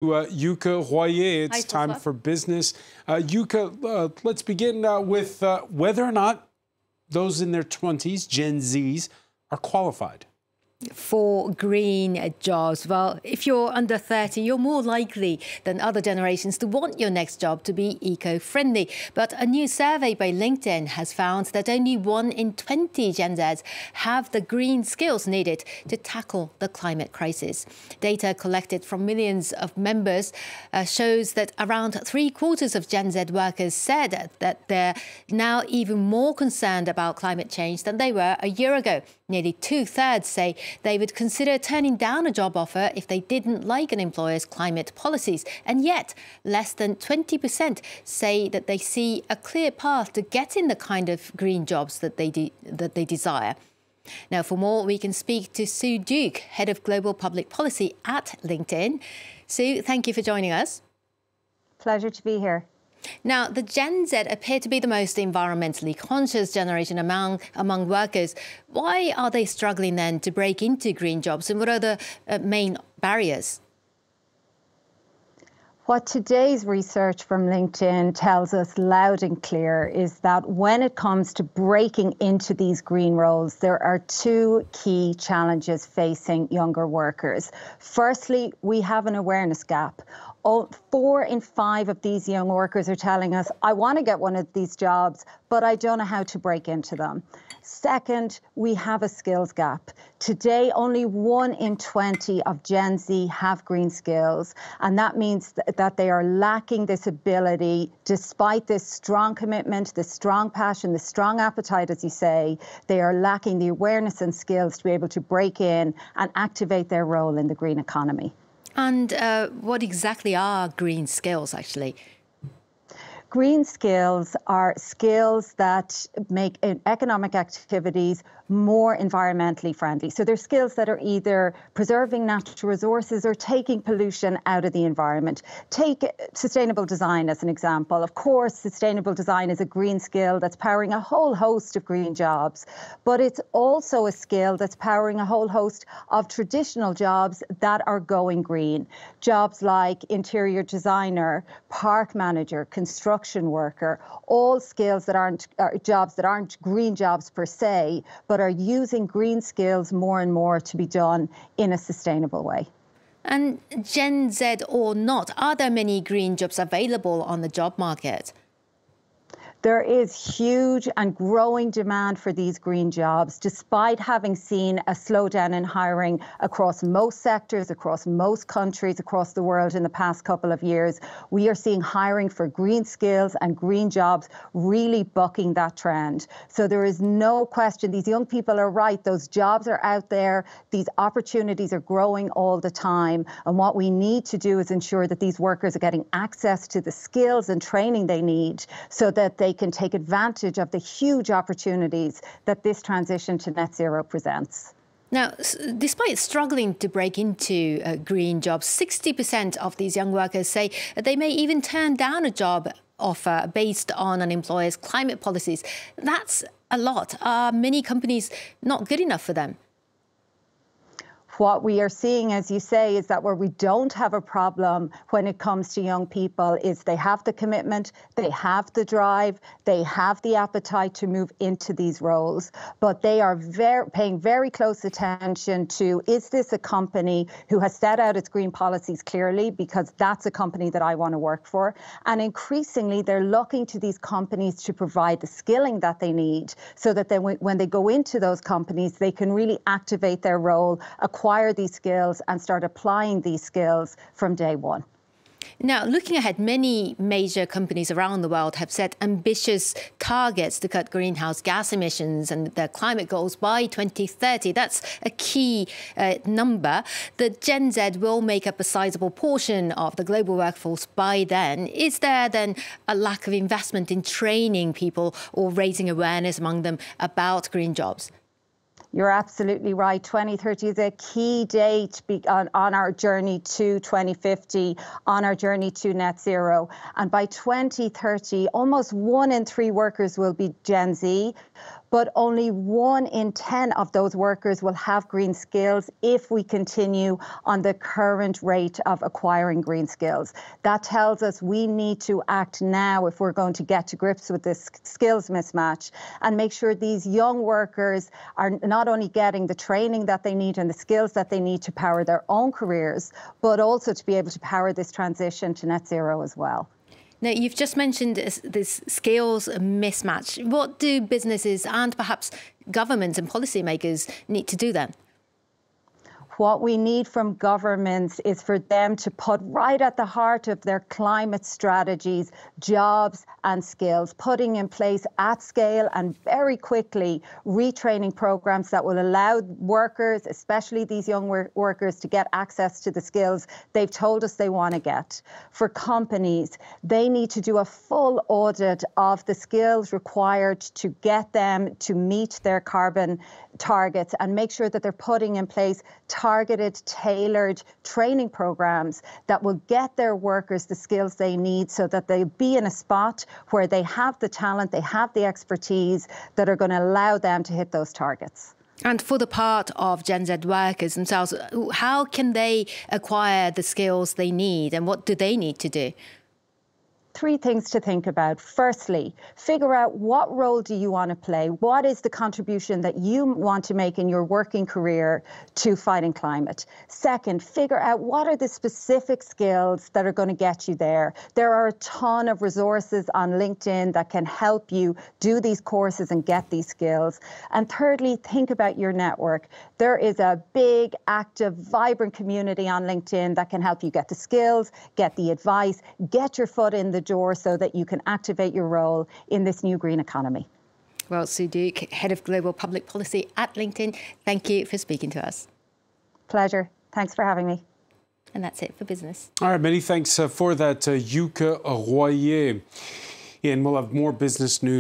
Yuka Royer. It's Hi, time François. for business. Yuka, let's begin with whether or not those in their 20s, Gen Zs, are qualified. For green jobs. Well, if you're under 30, you're more likely than other generations to want your next job to be eco-friendly. But a new survey by LinkedIn has found that only 1 in 20 Gen Zs have the green skills needed to tackle the climate crisis. Data collected from millions of members shows that around 3/4 of Gen Z workers said that they're now even more concerned about climate change than they were a year ago. Nearly 2/3 say they would consider turning down a job offer if they didn't like an employer's climate policies. And yet, less than 20% say that they see a clear path to getting the kind of green jobs that they desire. Now, for more, we can speak to Sue Duke, Head of Global Public Policy at LinkedIn. Sue, thank you for joining us. Pleasure to be here. Now, the Gen Z appear to be the most environmentally conscious generation among workers. Why are they struggling then to break into green jobs, and what are the main barriers? What today's research from LinkedIn tells us loud and clear is that when it comes to breaking into these green roles, there are two key challenges facing younger workers. Firstly, we have an awareness gap. 4 in 5 of these young workers are telling us, I want to get one of these jobs, but I don't know how to break into them. Second, we have a skills gap. Today, only 1 in 20 of Gen Z have green skills, and that means that they are lacking this ability, despite this strong commitment, this strong passion, this strong appetite, as you say, they are lacking the awareness and skills to be able to break in and activate their role in the green economy. And what exactly are green skills, actually? Green skills are skills that make economic activities more environmentally friendly. So they're skills that are either preserving natural resources or taking pollution out of the environment. Take sustainable design as an example. Of course, sustainable design is a green skill that's powering a whole host of green jobs, but it's also a skill that's powering a whole host of traditional jobs that are going green. Jobs like interior designer, park manager, construction worker, all skills that aren't jobs that aren't green jobs per se, but are using green skills more and more to be done in a sustainable way. And Gen Z or not, are there many green jobs available on the job market? There is huge and growing demand for these green jobs, despite having seen a slowdown in hiring across most sectors, across most countries, across the world in the past couple of years. We are seeing hiring for green skills and green jobs really bucking that trend. So there is no question, these young people are right, those jobs are out there, these opportunities are growing all the time. And what we need to do is ensure that these workers are getting access to the skills and training they need so that they can take advantage of the huge opportunities that this transition to net zero presents. Now, despite struggling to break into green jobs, 60% of these young workers say that they may even turn down a job offer based on an employer's climate policies. That's a lot. Are many companies not good enough for them? What we are seeing, as you say, is that where we don't have a problem when it comes to young people is they have the commitment, they have the drive, they have the appetite to move into these roles, but they are paying very close attention to, is this a company who has set out its green policies clearly, because that's a company that I want to work for. And increasingly, they're looking to these companies to provide the skilling that they need so that then when they go into those companies, they can really activate their role, acquire these skills and start applying these skills from day one. Now, looking ahead, many major companies around the world have set ambitious targets to cut greenhouse gas emissions and their climate goals by 2030. That's a key number. The Gen Z will make up a sizable portion of the global workforce by then. Is there then a lack of investment in training people or raising awareness among them about green jobs? You're absolutely right. 2030 is a key date on our journey to 2050, on our journey to net zero. And by 2030, almost 1 in 3 workers will be Gen Z. but only 1 in 10 of those workers will have green skills if we continue on the current rate of acquiring green skills. That tells us we need to act now if we're going to get to grips with this skills mismatch and make sure these young workers are not only getting the training that they need and the skills that they need to power their own careers, but also to be able to power this transition to net zero as well. Now, you've just mentioned this skills mismatch. What do businesses and perhaps governments and policymakers need to do then? What we need from governments is for them to put right at the heart of their climate strategies, jobs and skills, putting in place at scale and very quickly retraining programs that will allow workers, especially these young workers, to get access to the skills they've told us they want to get. For companies, they need to do a full audit of the skills required to get them to meet their carbon targets and make sure that they're putting in place targeted, tailored training programs that will get their workers the skills they need so that they'll be in a spot where they have the talent, they have the expertise that are going to allow them to hit those targets. And for the part of Gen Z workers themselves, how can they acquire the skills they need and what do they need to do? 3 things to think about. Firstly, figure out what role do you want to play? What is the contribution that you want to make in your working career to fighting climate? Second, figure out what are the specific skills that are going to get you there. There are a ton of resources on LinkedIn that can help you do these courses and get these skills. And thirdly, think about your network. There is a big, active, vibrant community on LinkedIn that can help you get the skills, get the advice, get your foot in the door so that you can activate your role in this new green economy. Well, Sue Duke, Head of Global Public Policy at LinkedIn, thank you for speaking to us. Pleasure. Thanks for having me. And that's it for business. All right, many thanks for that, Yuka Royer. And we'll have more business news.